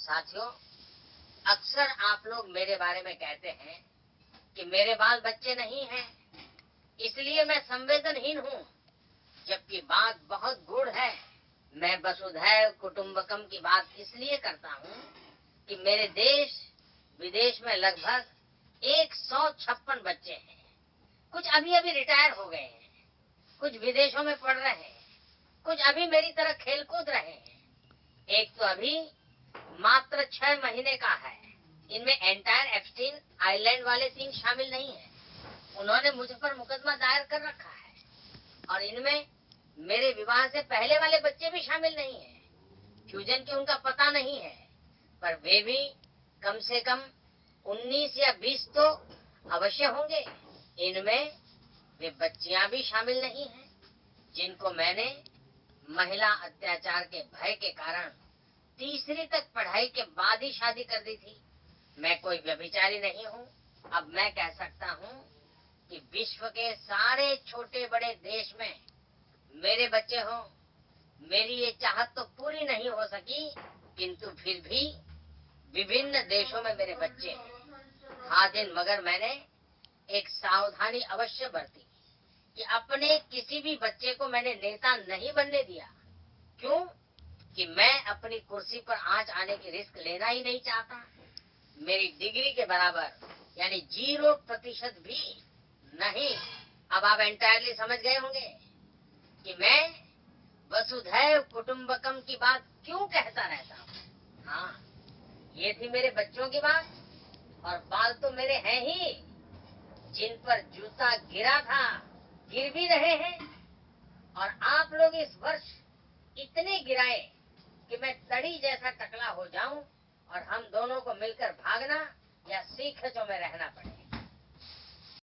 साथियों, अक्सर आप लोग मेरे बारे में कहते हैं कि मेरे बाल बच्चे नहीं हैं, इसलिए मैं संवेदनहीन हूँ, जबकि बात बहुत गूढ़ है। मैं वसुधैव कुटुंबकम की बात इसलिए करता हूँ कि मेरे देश विदेश में लगभग 156 बच्चे हैं। कुछ अभी अभी रिटायर हो गए हैं, कुछ विदेशों में पढ़ रहे हैं, कुछ अभी मेरी तरह खेल कूद रहे हैं। एक तो अभी मात्र 6 महीने का है। इनमें एंटायर एप्स्टीन आइलैंड वाले 3 शामिल नहीं है। उन्होंने मुझ पर मुकदमा दायर कर रखा है। और इनमें मेरे विवाह से पहले वाले बच्चे भी शामिल नहीं है। फ्यूजन की उनका पता नहीं है, पर वे भी कम से कम 19 या 20 तो अवश्य होंगे। इनमें वे बच्चियां भी शामिल नहीं हैं, जिनको मैंने महिला अत्याचार के भय के कारण तीसरी तक पढ़ाई के बाद ही शादी कर दी थी। मैं कोई व्यभिचारी नहीं हूँ। अब मैं कह सकता हूँ कि विश्व के सारे छोटे बड़े देश में मेरे बच्चे हों। मेरी ये चाहत तो पूरी नहीं हो सकी, किंतु फिर भी विभिन्न देशों में मेरे बच्चे हैं। हाँ दिन मगर मैंने एक सावधानी अवश्य बरती कि अपने किसी भी बच्चे को मैंने नेता नहीं बनने दिया। क्यों? कि मैं अपनी कुर्सी पर आंच आने की रिस्क लेना ही नहीं चाहता। मेरी डिग्री के बराबर यानी 0% भी नहीं। अब आप एंटायरली समझ गए होंगे कि मैं वसुधैव कुटुंबकम की बात क्यों कहता रहता हूँ। हाँ, ये थी मेरे बच्चों की बात। और बाल तो मेरे हैं ही, जिन पर जूता गिरा था, गिर भी रहे हैं। और आप लोग इस वर्ष इतने गिराए कि मैं तड़ी जैसा टकला हो जाऊं और हम दोनों को मिलकर भागना या सीखचों में रहना पड़े।